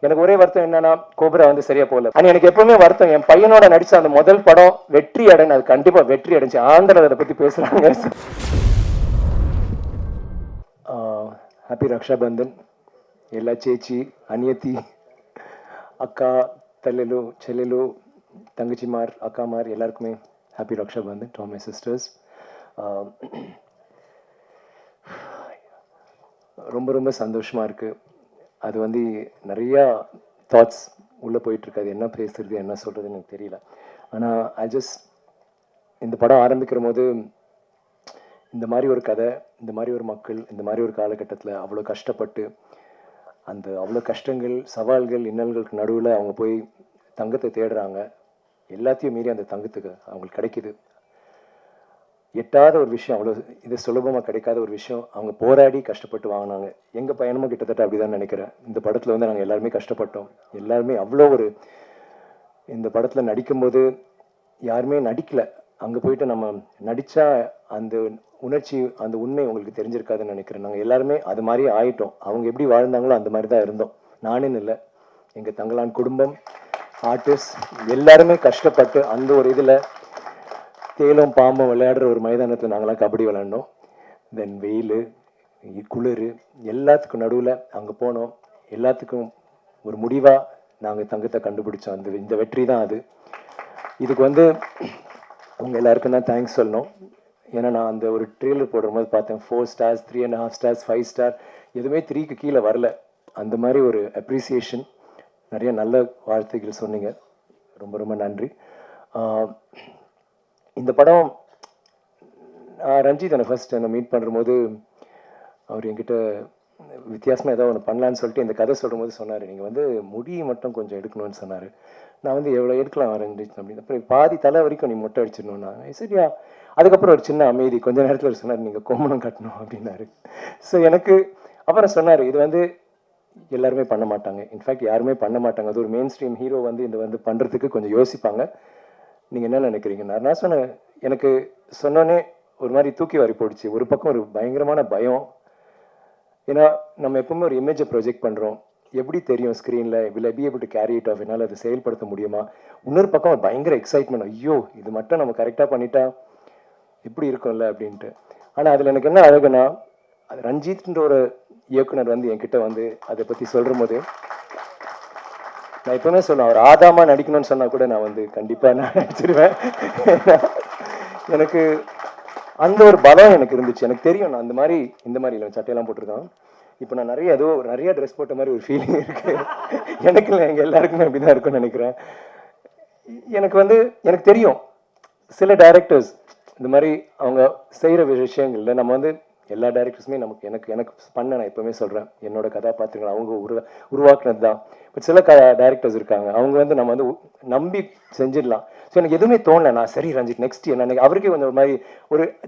எனக்கு ஒரே வருத்தம் என்னன்னா கோபுரா வந்து சரியா போகல. ஆனால் எனக்கு எப்பவுமே வருத்தம் என் பையனோட நடிச்ச அந்த முதல் படம் வெற்றி அடைன்னு, அது கண்டிப்பா வெற்றி அடைஞ்சு. ஆந்திர அதை பத்தி பேசுறாங்க. ஹாப்பி ரக்ஷாபந்தன் எல்லா சேச்சி அனியத்தி அக்கா தள்ளலு செல்லலு தங்கச்சிமார் அக்காமார் எல்லாருக்குமே happy Rakshabandhan to my sisters. ரொம்ப ரொம்ப சந்தோஷமா இருக்கு. அது வந்து நிறையா தாட்ஸ் உள்ளே போயிட்டுருக்கு. அது என்ன பேசுறது என்ன சொல்கிறதுன்னு எனக்கு தெரியல. ஆனால் இந்த படம் ஆரம்பிக்கிற போது இந்த மாதிரி ஒரு கதை, இந்த மாதிரி ஒரு மக்கள், இந்த மாதிரி ஒரு காலகட்டத்தில் அவ்வளோ கஷ்டப்பட்டு அவ்வளோ கஷ்டங்கள் சவால்கள் இன்னல்களுக்கு நடுவில் அவங்க போய் தங்கத்தை தேடுறாங்க. எல்லாத்தையும் மீறி அந்த தங்கத்துக்கு அவங்களுக்கு கிடைக்கிது. எட்டாத ஒரு விஷயம், அவ்வளோ இது சுலபமாக கிடைக்காத ஒரு விஷயம் அவங்க போராடி கஷ்டப்பட்டு வாங்கினாங்க. எங்கள் பயணமும் கிட்டத்தட்ட அப்படி தான் நினைக்கிறேன். இந்த படத்தில் வந்து நாங்கள் எல்லாருமே கஷ்டப்பட்டோம். எல்லாருமே அவ்வளோ ஒரு இந்த படத்தில் நடிக்கும்போது யாருமே நடிக்கலை. அங்கே போயிட்டு நம்ம நடித்தா அந்த உணர்ச்சி அந்த உண்மை உங்களுக்கு தெரிஞ்சிருக்காதுன்னு நினைக்கிறேன். நாங்கள் எல்லாருமே அது மாதிரியே ஆயிட்டோம். அவங்க எப்படி வாழ்ந்தாங்களோ அந்த மாதிரி தான் இருந்தோம். நானுன்னு இல்லை, எங்கள் தங்களான் குடும்பம் ஆர்டிஸ்ட் எல்லாருமே கஷ்டப்பட்டு அந்த ஒரு இதில் தேலும் பாம்பும் விளையாடுற ஒரு மைதானத்தில் நாங்களாம் கபடி விளையாண்டோம். தென் வெயில் குளிர் எல்லாத்துக்கும் நடுவில் அங்கே போனோம். எல்லாத்துக்கும் ஒரு முடிவாக நாங்கள் தங்கத்தை கண்டுபிடிச்சோம். இந்த வெற்றி தான் அது. இதுக்கு வந்து அவங்க எல்லாருக்கும் தான் தேங்க்ஸ் சொல்லணும். ஏன்னா நான் அந்த ஒரு ட்ரெய்லர் போடும்போது பார்த்தேன் 4 stars 3.5 stars 5 star எதுவுமே 3க்கு கீழே வரல. அந்த மாதிரி ஒரு அப்ரிசியேஷன், நிறைய நல்ல வார்த்தைகள் சொன்னீங்க. ரொம்ப ரொம்ப நன்றி. இந்த படம் ரஞ்சித் என்னை ஃபர்ஸ்ட் என்னை மீட் பண்ணும்போது அவர் என்கிட்ட வித்தியாசமாக ஏதோ ஒன்று பண்ணலான்னு சொல்லிட்டு இந்த கதை சொல்லும் போது சொன்னார், நீங்கள் வந்து முடி மட்டும் கொஞ்சம் எடுக்கணும்னு சொன்னார். நான் வந்து எவ்வளோ எடுக்கலாம் ரஞ்சித் அப்படின்னு. அப்புறம் பாதி தலை வரைக்கும் நீ மொட்டை அடிச்சிடணும்னா சரியா. அதுக்கப்புறம் ஒரு சின்ன அமைதி, கொஞ்ச நேரத்தில் ஒரு சொன்னார் நீங்கள் கோமணம் கட்டணும் அப்படின்னாரு. ஸோ எனக்கு அப்புறம் சொன்னார், இது வந்து எல்லாருமே பண்ண மாட்டாங்க, இன்ஃபேக்ட் யாருமே பண்ண மாட்டாங்க. அது ஒரு மெயின் ஸ்ட்ரீம் ஹீரோ வந்து இந்த வந்து பண்ணுறதுக்கு கொஞ்சம் யோசிப்பாங்க. நீங்கள் என்ன நினைக்கிறீங்க? நான் சொன்னேன், எனக்கு சொன்னோன்னே ஒரு மாதிரி தூக்கி வாரி போடுச்சு. ஒரு பக்கம் ஒரு பயங்கரமான பயம். ஏன்னா நம்ம எப்பவுமே ஒரு இமேஜை ப்ரொஜெக்ட் பண்ணுறோம். எப்படி தெரியும் ஸ்க்ரீனில், will I be able to carry it of, என்னால் அதை செயல்படுத்த முடியுமா? இன்னொரு பக்கம் ஒரு பயங்கர எக்ஸைட்மெண்ட், ஐயோ இது மட்டும் நம்ம கரெக்டாக பண்ணிட்டா எப்படி இருக்கும்ல அப்படின்ட்டு. ஆனால் அதில் எனக்கு என்ன அழகுனா, அது ரஞ்சித்ன்ற ஒரு இயக்குனர் வந்து என்கிட்ட வந்து அதை பற்றி சொல்கிற போது நான் எப்பவுமே சொல்லுவேன், அவர் ஆதாமா நடிக்கணும்னு சொன்னால் கூட நான் வந்து கண்டிப்பாக நான் நடிச்சிருவேன். எனக்கு அந்த ஒரு பலம் எனக்கு இருந்துச்சு. எனக்கு தெரியும் நான் இந்த மாதிரி இல்லை, சட்டையெல்லாம் போட்டிருக்கேன். இப்போ நான் நிறைய ட்ரெஸ் போட்ட மாதிரி ஒரு ஃபீலிங் இருக்கு. எனக்கு இல்லை, எங்கள் எல்லாருக்குமே அப்படி தான் இருக்கும்னு நினைக்கிறேன். எனக்கு தெரியும் சில டைரக்டர்ஸ் இந்த மாதிரி அவங்க செய்கிற விஷயங்கள்ல நம்ம வந்து எல்லா டைரக்டர்ஸுமே எனக்கு பண்ண, நான் எப்பவுமே சொல்கிறேன், என்னோட கதாபாத்திரங்கள் அவங்க உருவாக்குனது தான். பட் சில டைரக்டர்ஸ் இருக்காங்க, அவங்க வந்து நம்ம வந்து நம்பி செஞ்சிடலாம். ஸோ எனக்கு எதுவுமே தோணலை. நான் சரி ரஞ்சித் நெக்ஸ்ட் என்ன, அவருக்கே கொஞ்சம் ஒரு மாதிரி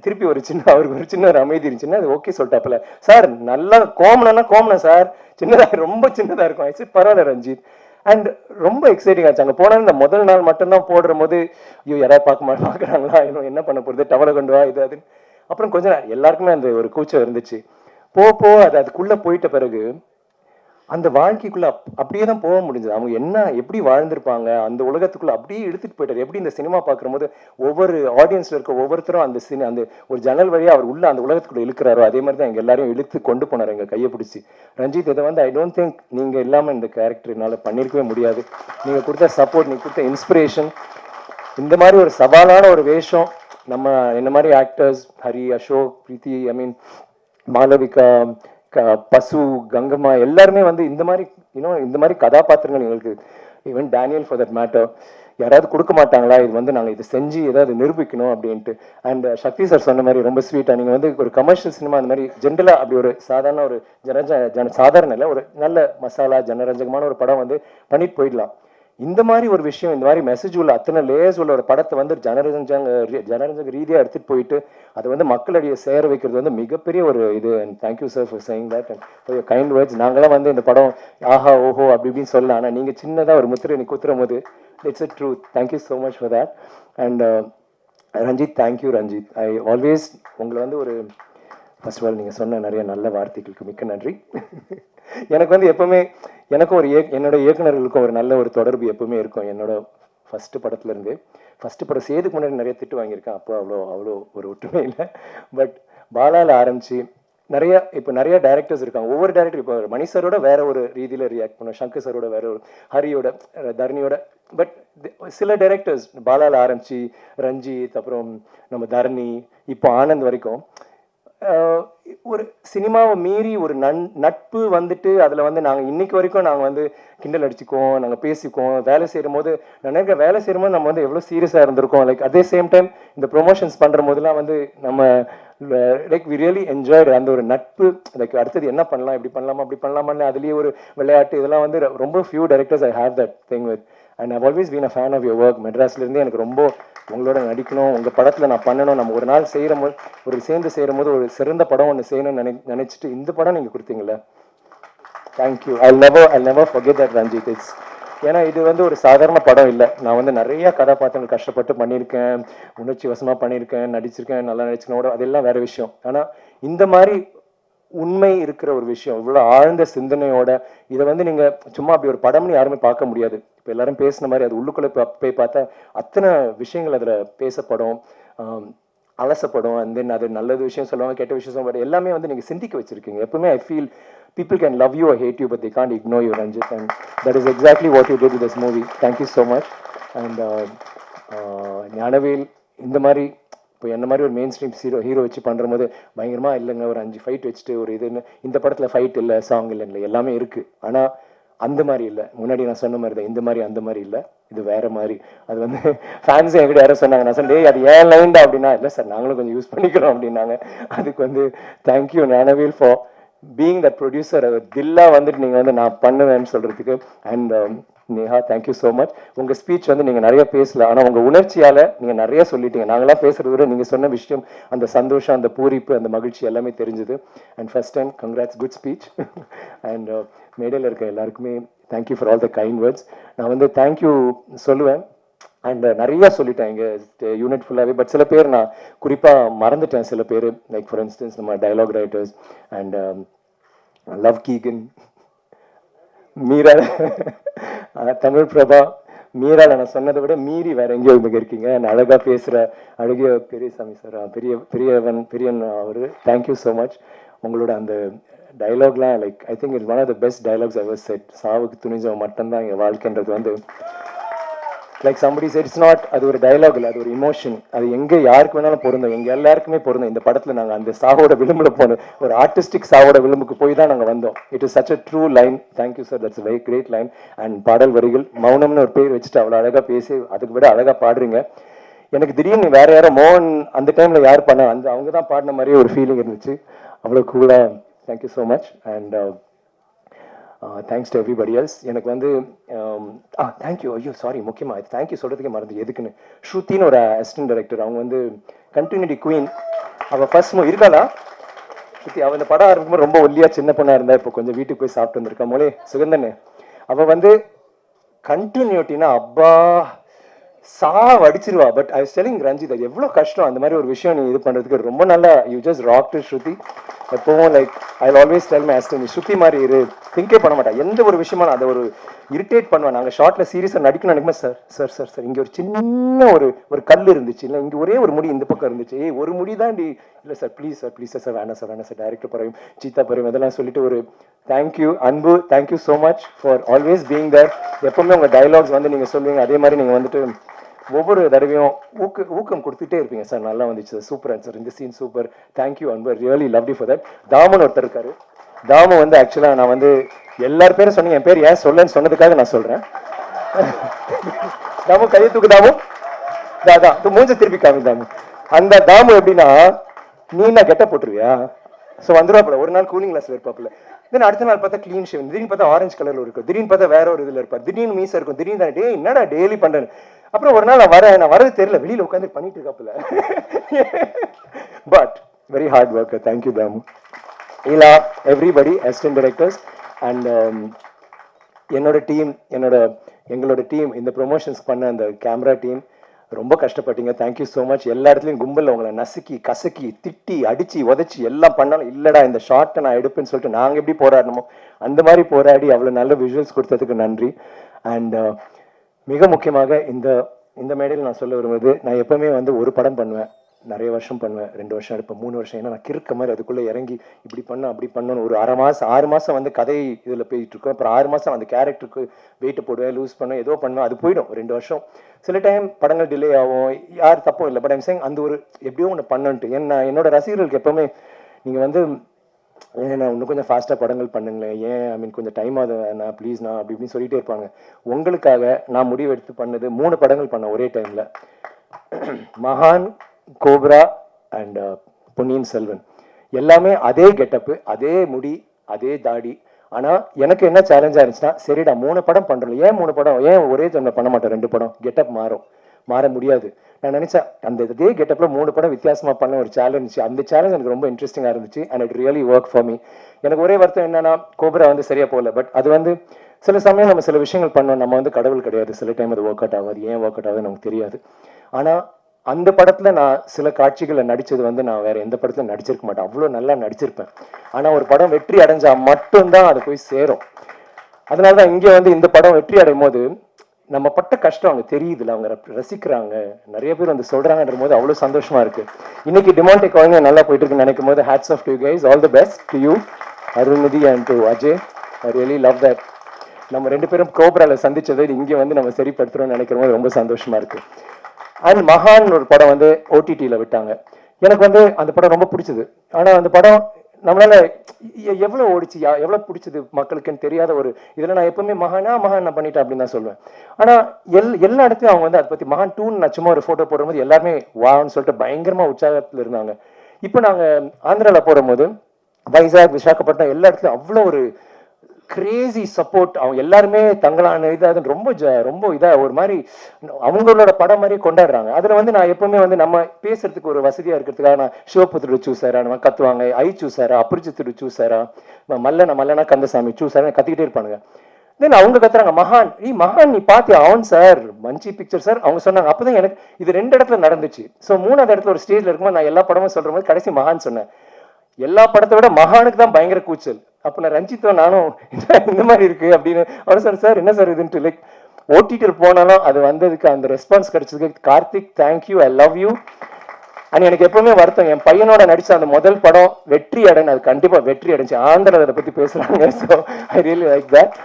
திருப்பி அவருக்கு ஒரு சின்ன ஒரு அமைதி இருந்துச்சுன்னா அது ஓகே சொல்லிட்டாப்புல, சார் நல்லா கோமணம் சார் சின்னதாக ரொம்ப சின்னதாக இருக்கும். ஆயிடுச்சு, பரவாயில்ல ரஞ்சித். அண்ட் ரொம்ப எக்ஸைட்டிங் ஆச்சு. அங்கே போனால் இந்த முதல் நாள் மட்டும்தான் போடுற போது ஐயோ யாராவது பார்க்குறாங்களா, இன்னும் என்ன பண்ண போகிறது, டவலை கொண்டு வா இது அதுன்னு. அப்புறம் கொஞ்சம் எல்லாருக்குமே அந்த ஒரு கூச்சம் இருந்துச்சு. அதுக்குள்ளே போயிட்ட பிறகு அந்த வாழ்க்கைக்குள்ளே அப்படியே தான் போக முடிஞ்சது. அவங்க எப்படி வாழ்ந்திருப்பாங்க அந்த உலகத்துக்குள்ளே அப்படியே எடுத்துகிட்டு போயிட்டார். எப்படி இந்த சினிமா பார்க்குற போது ஒவ்வொரு ஆடியன்ஸில் இருக்க ஒவ்வொருத்தரும் அந்த ஒரு ஜன்னல் வழியாக அவர் உள்ள அந்த உலகத்துக்குள்ளே இழுக்கிறாரோ, அதே மாதிரி தான் எங்கள் எல்லாரையும் இழுத்து கொண்டு போனார் எங்கள் கையை பிடிச்சி. ரஞ்சித், இதை வந்து ஐ டோன்ட் திங்க் நீங்கள் இல்லாமல் இந்த கேரக்டர் என்னால் பண்ணியிருக்கவே முடியாது. நீங்கள் கொடுத்த சப்போர்ட், நீங்கள் கொடுத்த இன்ஸ்பிரேஷன், இந்த மாதிரி ஒரு சவாலான ஒரு வேஷம் நம்ம என்ன மாதிரி ஆக்டர்ஸ் ஹரி, அசோக், பிரீத்தி, ஐ மீன் மாளவிகா, பசு, கங்கம்மா எல்லாருமே வந்து இந்த மாதிரி கதாபாத்திரங்கள் எங்களுக்கு, even Daniel for that matter, யாராவது கொடுக்க மாட்டாங்களா? இது வந்து நாங்கள் இதை செஞ்சு ஏதாவது நிரூபிக்கணும் அப்படின்ட்டு. அண்ட் சக்தி சார் சொன்ன மாதிரி ரொம்ப ஸ்வீட்டாக, நீங்கள் வந்து ஒரு கமர்ஷியல் சினிமா அந்த மாதிரி ஜென்ரலாக அப்படி ஒரு சாதாரண ஒரு சாதாரண இல்லை, ஒரு நல்ல மசாலா ஜனரஞ்சகமான ஒரு படம் வந்து பண்ணிட்டு போயிடலாம். இந்த மாதிரி ஒரு விஷயம், இந்த மாதிரி மெசேஜ் உள்ள அத்தனை லேயர்ஸ் உள்ள ஒரு படத்தை வந்து ஜனரஞ்சக ரீதியாக எடுத்துகிட்டு போயிட்டு அதை வந்து மக்களிடையே சேர வைக்கிறது வந்து மிகப்பெரிய ஒரு இது. And thank you sir for saying that and for your kind words. நாங்களாம் வந்து இந்த படம் ஆஹா ஓஹோ அப்படி இப்படின்னு சொல்லலாம், ஆனால் நீங்கள் சின்னதாக ஒரு முத்திரை குத்துறும் போது it's a truth. Thank you so much for that. And Ranjith, thank you Ranjith. I always உங்களை வந்து ஒரு ஃபர்ஸ்ட் ஆஃப் ஆல் நீங்கள் சொன்ன நிறைய நல்ல வார்த்தைகளுக்கு மிக்க நன்றி. எனக்கு வந்து எப்போவுமே எனக்கும் என்னோட இயக்குனர்களுக்கும் ஒரு நல்ல ஒரு தொடர்பு எப்பவுமே இருக்கும். என்னோட ஃபஸ்ட்டு படத்துலேருந்து ஃபஸ்ட்டு படம் சேதுக்கு முன்னாடி நிறைய திட்டு வாங்கியிருக்கேன். அப்போ அவ்வளோ ஒரு ஒற்றுமை இல்லை. பட் பாலாவில் ஆரம்பித்து இப்போ நிறைய டேரக்டர்ஸ் இருக்காங்க. ஒவ்வொரு டேரக்டர் இப்போ மணி சாரோட வேற ஒரு ரீதியில் ரியாக்ட் பண்ணுவோம், சங்கர் சாரோட வேற ஒரு, ஹரியோட, தரணியோட. பட் சில டைரக்டர்ஸ் பாலாவில் ஆரம்பித்து ரஞ்சித், அப்புறம் நம்ம தரணி, இப்போ ஆனந்த் வரைக்கும் ஒரு சினிமாவை மீறி ஒரு நட்பு வந்துட்டு அதில் வந்து நாங்கள் இன்னைக்கு வரைக்கும் நாங்கள் வந்து கிண்டல் அடிச்சுக்குவோம், நாங்கள் பேசிக்குவோம். வேலை செய்யும் போது நினைக்கிற வேலை செய்யும் போது நம்ம வந்து எவ்வளோ சீரியஸாக இருந்திருக்கோம். லைக் அதே சேம் டைம் இந்த ப்ரொமோஷன்ஸ் பண்ணுற போதெல்லாம் வந்து நம்ம லைக் வி ரியலி என்ஜாய்டு அந்த ஒரு நட்பு. லைக் அடுத்தது என்ன பண்ணலாம், இப்படி பண்ணலாமா, அப்படி பண்ணலாமான்னு அதுலேயே ஒரு விளையாட்டு, இதெல்லாம் வந்து ரொம்ப few directors I have that thing with. And I've always been a fan of your work. மெட்ராஸ்லேருந்து எனக்கு ரொம்ப உங்களோட நடிக்கணும், உங்கள் படத்தில் நான் பண்ணணும், நம்ம ஒரு நாள் சேர்ந்து செய்யும் போது ஒரு சிறந்த படம் ஒன்று செய்யணும்னு நினச்சிட்டு இந்த படம் நீங்கள் கொடுத்தீங்களே, thank you. I never forget that Ranjith. It's ஏன்னா இது வந்து ஒரு சாதாரண படம் இல்லை. நான் வந்து நிறைய கதாபாத்திரங்கள் கஷ்டப்பட்டு பண்ணியிருக்கேன், உணர்ச்சி வசமாக பண்ணியிருக்கேன், நடிச்சிருக்கேன், நல்லா நடிச்சிருக்கேன், அதெல்லாம் வேற விஷயம். ஆனால் இந்த மாதிரி உண்மை இருக்கிற ஒரு விஷயம், இவ்வளோ ஆழ்ந்த சிந்தனையோட இதை வந்து நீங்கள் சும்மா அப்படி ஒரு படம்னு யாருமே பார்க்க முடியாது. இப்போ எல்லாரும் பேசின மாதிரி அது உள்ளுக்குள்ளே போய் பார்த்தா அத்தனை விஷயங்கள் அதில் பேசப்படும், அலசப்படும். அண்ட் தென் அது நல்லது விஷயம் சொல்லுவாங்க, கெட்ட விஷயம் சொல்லுவாங்க, எல்லாமே வந்து நீங்கள் சிந்திக்க வச்சிருக்கீங்க. எப்பவுமே I feel people can love you or hate you, but they can't ignore you, Ranjit, and that is exactly what you did with this movie. Thank you so much. And Gnanavel இந்த மாதிரி இப்போ என்ன மாதிரி ஒரு மெயின் ஸ்ட்ரீம் ஹீரோ வச்சு பண்ணுற போது பயங்கரமாக இல்லைங்க, ஒரு 5 ஃபைட் வச்சுட்டு ஒரு இதுன்னு. இந்த படத்தில் ஃபைட் இல்லை, சாங் இல்லை, எல்லாமே இருக்குது. ஆனால் அந்த மாதிரி இல்லை. முன்னாடி நான் சொன்ன மாதிரி தான், இந்த மாதிரி அந்த மாதிரி இல்லை, இது வேற மாதிரி. அது வந்து ஃபேன்ஸ் என்கிட்ட யாரும் சொன்னாங்க, நான் சொன்னேன் அது ஏன் லைன்டா அப்படின்னா, இல்லை சார் நாங்களும் கொஞ்சம் யூஸ் பண்ணிக்கிறோம் அப்படின்னாங்க. அதுக்கு வந்து thank you Gnanavel for being that producer. தில்லா வந்துட்டு நீங்கள் வந்து நான் பண்ணுவேன்னு சொல்கிறதுக்கு. And Neha, thank you so much. உங்கள் ஸ்பீச் வந்து நீங்கள் நிறைய பேசல, ஆனால் உங்கள் உணர்ச்சியால் நீங்கள் நிறைய சொல்லிட்டீங்க. நாங்களாம் பேசுகிறத விட நீங்கள் சொன்ன விஷயம், அந்த சந்தோஷம், அந்த பூரிப்பு, அந்த மகிழ்ச்சி எல்லாமே தெரிஞ்சுது. And first time congrats, good speech. And மேடையில் இருக்க எல்லாருக்குமே thank you for all the kind words. நான் வந்து தேங்க்யூ சொல்லுவேன். அண்ட் நிறையா சொல்லிட்டேன் எங்கள் யூனிட் ஃபுல்லாகவே. பட் சில பேர் நான் குறிப்பாக மறந்துட்டேன். சில பேர் லைக் ஃபார் இன்ஸ்டன்ஸ் நம்ம டைலாக் ரைட்டர்ஸ் அண்ட் லவ் கீகன், மீரா, தமிழ் பிரபா, மீரால நான் சொன்னதை விட மீறி வேற எங்கேயோ இங்கே இருக்கீங்க. அழகாக பேசுகிற அழகிய பெரியசாமி சார், பெரியன் அவர், தேங்க்யூ ஸோ மச். உங்களோட அந்த டைலாக்லாம் like I think it's one of the best dialogues ever said. சாவுக்கு துணிஞ்சவன் மட்டும்தான் எங்கள் வாழ்க்கைன்றது வந்து like somebody said, it's not, அது ஒரு டைலாக் இல்லை, அது ஒரு இமோஷன். அது எங்கே யாருக்கு வேணாலும் பொருந்தும், எங்கள் எல்லாருக்குமே பொருந்தும். இந்த படத்தில் நாங்கள் அந்த சாவோட விளிம்பில் போனோம், ஒரு ஆர்டிஸ்டிக் சாவோட விளிம்புக்கு போய் தான் நாங்கள் வந்தோம். It is such a true line. Thank you sir, that's very great line. And பாடல் வரிகள், மௌனம்னு ஒரு பேர் வச்சுட்டு அவ்வளோ அழகாக பேசி அதுக்கு விட அழகாக பாடுறீங்க. எனக்கு திடீர்னு வேற யாரோ மோகன் அந்த டைமில் யார் பண்ண அவங்க தான் பாடின மாதிரியே ஒரு ஃபீலிங் இருந்துச்சு. அவ்வளோ கூலாக. Thank you so much. And thanks to everybody else. எனக்கு வந்து தேங்க்யூ, ஐயோ சாரி, முக்கியமாக தேங்க்யூ சொல்கிறதுக்கே மறந்து. எதுக்குன்னு, ஸ்ருத்தின்னு ஒரு அசிஸ்டன்ட் டைரக்டர், அவங்க வந்து கண்டினியூட்டி குயின். அவள் ஃபர்ஸ்ட் இருக்காளா ஸ்ருதி? அவள் இந்த படம் ஆரம்பிக்கும்போது ரொம்ப ஒல்லியாக சின்ன பொண்ணாக இருந்தா, இப்போ கொஞ்சம் வீட்டுக்கு போய் சாப்பிட்டு வந்திருக்கா மோளே சுகந்தன்னு. அவள் வந்து கண்டினியூட்டினா அப்பா அடிச்சிருவா. But I was telling Ranjith, அது எவ்வளோ கஷ்டம் அந்த மாதிரி ஒரு விஷயம் நீ இது பண்ணுறதுக்கு. ரொம்ப நல்லா யூ ஜஸ்ட் ராக் டு ஸ்ருதி. எப்பவும் like I always tell my assistant, நீ ஸ்ருதி மாதிரி இரு. திங்கே பண்ண மாட்டா எந்த ஒரு விஷயமா. நான் அதை ஒரு இரிட்டேட் பண்ணுவேன். நாங்கள் ஷார்ட்ல சீரியஸாக நடிக்கணும் நினைக்குமா, சார் இங்கே ஒரு சின்ன ஒரு கல் இருந்துச்சு, இல்லை இங்கே ஒரே ஒரு முடி இந்த பக்கம் இருந்துச்சு, ஒரு முடி தான் இல்லை சார் ப்ளீஸ் சார் வேணாம் சார் டைரக்டர் பறவையும் சீதா பறவையும் இதெல்லாம் சொல்லிட்டு ஒரு thank you Anbu. Thank you so much for always being there. எப்பவுமே உங்கள் டைலாக்ஸ் வந்து நீங்கள் சொல்லுவீங்க, அதே மாதிரி நீங்கள் வந்துட்டு ஒவ்வொரு தடவையும் ஊக்கம் கொடுத்துட்டே இருப்பீங்க. சார் நல்லா வந்துச்சு சார், சூப்பர் சார், இந்த scene super, thank you Anbu, really love you for that. Thaman ஒருத்தர் இருக்காரு. தாமு வந்து ஆக்சுவலாக நான் வந்து எல்லார் பேரும் சொன்னீங்க, என் பேர் ஏன் சொல்லன்னு சொன்னதுக்காக நான் சொல்கிறேன். தாமு கையை தூக்கு. தாமு அதான் மூஞ்ச திருப்பி காமி. தாமு அந்த தாமு எப்படின்னா, நீ நான் கெட்ட போட்டுருவியா? ஸோ வந்துருவாப்புல. ஒரு நாள் கூலிங் கிளாஸ்ல இருப்பாப்புல. தென் அடுத்த நாள் பார்த்தா க்ளீன் ஷேவ், திடீர்னு பார்த்தா ஆரஞ்சு கலர்ல இருக்கும், திடீர்னு பார்த்தா வேற ஒரு இதில் இருப்பார், திடீர்னு மீசா இருக்கும், திடீர்னு டே என்னடா டெய்லி பண்றேன்னு. அப்புறம் ஒரு நாள் நான் வரது தெரியல, வெளியில உட்காந்து பண்ணிட்டு இருக்காப்புல. But very hard worker. Thank you Thamu. இல்லா எவ்ரிபடி, அசிஸ்டன்ட் டைரக்டர்ஸ் அண்ட் என்னோட டீம், எங்களோட டீம், இந்த ப்ரொமோஷன்ஸ் பண்ண அந்த கேமரா டீம், ரொம்ப கஷ்டப்பட்டீங்க. Thank you so much. எல்லா இடத்துலையும் கும்பலில் உங்களை நசுக்கி கசக்கி திட்டி அடித்து உதச்சி எல்லாம் பண்ணாலும் இல்லைடா இந்த ஷார்ட்டை நான் எடுப்பேன்னு சொல்லிட்டு நாங்கள் எப்படி போராடணுமோ அந்த மாதிரி போராடி அவ்வளோ நல்ல விஷுவல்ஸ் கொடுத்ததுக்கு நன்றி. அண்ட் மிக முக்கியமாக இந்த மேடையில் நான் சொல்ல வரும்போது, நான் எப்போவுமே வந்து ஒரு படம் பண்ணுவேன், நிறைய வருஷம் பண்ணுவேன், 2 வருஷம் எடுப்பேன், 3 வருஷம். ஏன்னா நான் கிறுக்க மாதிரி அதுக்குள்ளே இறங்கி இப்படி பண்ண அப்படி பண்ணணும். ஒரு 6 மாதம் வந்து கதை இதில் போயிட்டுருக்கோம். அப்புறம் 6 மாதம் அந்த கேரக்டருக்கு வெயிட்டு போடுவேன், லூஸ் பண்ணுவேன், ஏதோ பண்ணுவேன், அது போயிடும் 2 வருஷம். சில டைம் படங்கள் டிலே ஆகும், யார் தப்பும் இல்லை. பட் ஐம் சேயிங் அந்த ஒரு எப்படியோ ஒன்று பண்ணன்ட்டு. ஏன்னா என்னோட ரசிகர்களுக்கு எப்போவுமே நீங்கள் வந்து நான் இன்னும் கொஞ்சம் ஃபாஸ்ட்டாக படங்கள் பண்ணுங்களேன், ஏன் ஐ மீன் கொஞ்சம் டைம் ஆகுது நான் ப்ளீஸ் நான் அப்படி இப்படின்னு சொல்லிகிட்டே இருப்பாங்க. உங்களுக்காக நான் முடிவு எடுத்து பண்ணது 3 படங்கள் பண்ணேன் ஒரே டைமில். மகான், கோப்ரா அண்ட் பொன்னியின் செல்வன். எல்லாமே அதே கெட்டப்பு, அதே முடி, அதே தாடி. ஆனால் எனக்கு என்ன சேலஞ்சாக இருந்துச்சுன்னா, சரிடா 3 படம் பண்ணுறோம், ஏன் 3 படம், ஏன் ஒரே டைமில் பண்ண மாட்டோம் 2 படம், கெட்டப் மாற முடியாது. நான் நினச்சேன் அந்த இதே கெட்டப்பில் 3 படம் வித்தியாசமாக பண்ண ஒரு சேலஞ்ச். அந்த சேலஞ்ச் எனக்கு ரொம்ப இன்ட்ரெஸ்டிங்காக இருந்துச்சு. And it really work for me. எனக்கு ஒரே வருத்தம் என்னன்னா, கோப்ரா வந்து சரியாக போகல. பட் அது வந்து சில சமயம் நம்ம சில விஷயங்கள் பண்ணோம், நம்ம வந்து கடவுள் கிடையாது, சில டைம் அது ஒர்க் அவுட் ஆகாது. ஏன் ஒர்க் அவுட் ஆகுது நமக்கு தெரியாது. ஆனால் அந்த படத்தில் நான் சில காட்சிகளை நடித்தது வந்து நான் வேறு எந்த படத்தில் நடிச்சிருக்க மாட்டேன், அவ்வளோ நல்லா நடிச்சிருப்பேன். ஆனால் ஒரு படம் வெற்றி அடைஞ்சால் மட்டும்தான் அது போய் சேரும். அதனால தான் இங்கே வந்து இந்த படம் வெற்றி அடையும் போது நம்ம பட்ட கஷ்டம் அவங்க தெரியுதுல, அவங்க ரசிக்கிறாங்க, நிறைய பேர் வந்து சொல்கிறாங்கன்ற போது அவ்வளோ சந்தோஷமாக இருக்குது. இன்னைக்கு டிமாண்டே குழந்தை நல்லா போயிட்டு இருக்குன்னு நினைக்கும் போது hats off to you guys, all the best to you Arulnithi and to Ajay. I really love that. நம்ம 2 பேரும் கோப்ராவில் சந்திச்சதை இங்கே வந்து நம்ம சரிப்படுத்துகிறோம்னு நினைக்கிற போது ரொம்ப சந்தோஷமாக இருக்குது. அண்ட் மகான் ஒரு படம் வந்து ஓடிடியில் விட்டாங்க. எனக்கு வந்து அந்த படம் ரொம்ப பிடிச்சது. ஆனால் அந்த படம் நம்மளால எவ்வளோ ஓடிச்சு, எவ்வளோ பிடிச்சது மக்களுக்குன்னு தெரியாத ஒரு இதில் நான் எப்பவுமே மகான் நான் பண்ணிட்டேன் அப்படின்னு தான் சொல்லுவேன். ஆனால் எல்லா இடத்துலையும் அவங்க வந்து அதை பற்றி மகான் 2 நான் சும்மா ஒரு ஃபோட்டோ போடும்போது எல்லாருமே வான்னு சொல்லிட்டு பயங்கரமாக உற்சாகத்தில் இருந்தாங்க. இப்போ நாங்கள் ஆந்திராவில் போடும்போது வைசாக், விசாகப்பட்டினம் எல்லா இடத்துலையும் அவ்வளோ ஒரு கிரேசி சப்போர்ட். அவங்க எல்லாருமே தங்களான இதாக ரொம்ப இதாக ஒரு மாதிரி அவங்களோட படம் மாதிரி கொண்டாடுறாங்க. அதில் வந்து நான் எப்பவுமே வந்து நம்ம பேசுறதுக்கு ஒரு வசதியாக இருக்கிறதுக்காக நான் சிவபுத்திர சூசாரா, நம்ம கத்துவாங்க, ஐ சூசாரா, அபரிஜித்து சூசாரா, மல்லனா கந்தசாமி சூசாரா கத்திக்கிட்டே இருப்பானுங்க. தென் அவங்க கத்துறாங்க மகான், மகான் நீ பார்த்தியா, அவன் சார் மஞ்சி பிக்சர் சார் அவங்க சொன்னாங்க. அப்போதான் எனக்கு இது 2 இடத்துல நடந்துச்சு. ஸோ 3ஆவது இடத்துல ஒரு ஸ்டேஜில் இருக்கும்போது நான் எல்லா படமும் சொல்கிற போது கடைசி மகான் சொன்னேன். எல்லா படத்தை விட மகானுக்கு தான் பயங்கர கூச்சல். அப்போ நான் ரஞ்சித்தோ நானும் இந்த மாதிரி இருக்கு அப்படின்னு அவர் சார் சார் என்ன சார் இதுன்ட்டு லைக் ஓடிடியில் போனாலும் அது வந்ததுக்கு அந்த ரெஸ்பான்ஸ் கிடைச்சதுக்கு Karthik thank you, I love you. And எனக்கு எப்பவுமே வருத்தம், என் பையனோட நடிச்ச அந்த முதல் படம் வெற்றி அடைன்னு, அது கண்டிப்பாக வெற்றி அடைஞ்சு ஆந்திரா அதை பற்றி பேசுகிறாங்க. So I really like that.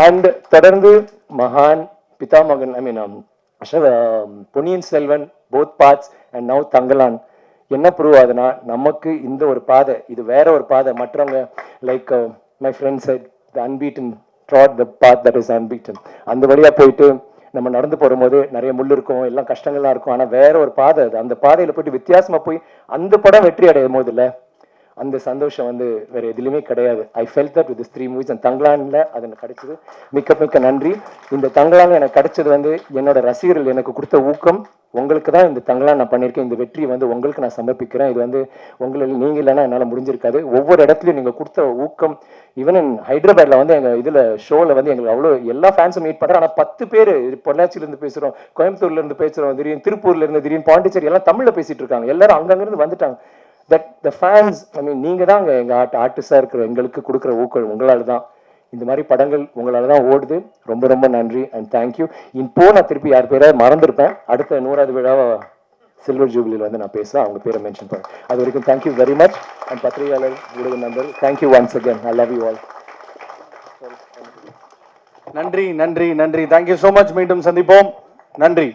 And தொடர்ந்து மகான், Pithamagan, I mean Ponniyin Selvan both parts and now Thangalaan என்ன ப்ரூவ் ஆகுதுன்னா, நமக்கு இந்த ஒரு பாதை, இது வேற ஒரு பாதை. மற்றவங்க like my friends the unbeaten trod the path that is unbeaten. அந்த வழியாக போயிட்டு நம்ம நடந்து போகும்போது நிறைய முள் இருக்கும், எல்லாம் கஷ்டங்கள்லாம் இருக்கும். ஆனால் வேற ஒரு பாதை அது. அந்த பாதையில் போயிட்டு வித்தியாசமாக போய் அந்த படம் வெற்றி அடையும் போது இல்லை, அந்த சந்தோஷம் வந்து வேற எதுலையுமே கிடையாது. I felt that with this 3 movies. And தங்கலானில் அது எனக்கு கிடைச்சது. மிக்க நன்றி. இந்த தங்கலான் எனக்கு கிடைச்சது வந்து என்னோட ரசிகர்கள் எனக்கு கொடுத்த ஊக்கம். உங்களுக்கு தான் இந்த தங்கலான் நான் பண்ணியிருக்கேன். இந்த வெற்றி வந்து உங்களுக்கு நான் சமர்ப்பிக்கிறேன். இது வந்து உங்களுக்கு நீங்கள் இல்லைன்னா என்னால் முடிஞ்சிருக்காது. ஒவ்வொரு இடத்துலையும் நீங்கள் கொடுத்த ஊக்கம். ஈவன் இன் ஹைதராபாத்தில் வந்து எங்கள் இதில் ஷோவில் வந்து எங்களுக்கு அவ்வளோ எல்லா ஃபேன்ஸும் மீட் பண்ணுறேன். ஆனால் 10 பேர் பொள்ளாச்சியிலேருந்து பேசுகிறோம், கோயம்புத்தூர்லேருந்து பேசுகிறோம், திடீர்னு திருப்பூர்லேருந்து, திடீர்னு பாண்டிச்சேரி, எல்லாம் தமிழில் பேசிகிட்டு இருக்காங்க. எல்லாரும் அங்கங்கிருந்து வந்துட்டாங்க. தட் த ஃபேன்ஸ், ஐ மீன் நீங்கள் தான் எங்கள் ஆர்டிஸ்டாக இருக்கிற எங்களுக்கு கொடுக்குற ஊக்கம் உங்களால் தான். இந்த மாதிரி படங்கள் உங்களால் தான் ஓடுது. ரொம்ப நன்றி அண்ட் தேங்க்யூ. இப்போ நான் திருப்பி யார் பேராவது மறந்துருப்பேன். அடுத்த 100வது விழாவை சில்வர் ஜூபிலியில் வந்து நான் பேசுகிறேன், அவங்க பேரை மென்ஷன் பண்ணேன். அது வரைக்கும் தேங்க்யூ வெரி மச். அண்ட் பத்திரிகையாளர் ஊடக நண்பர் thank you once again. I love you all. நன்றி. Thank you so much. மீண்டும் சந்திப்போம். நன்றி.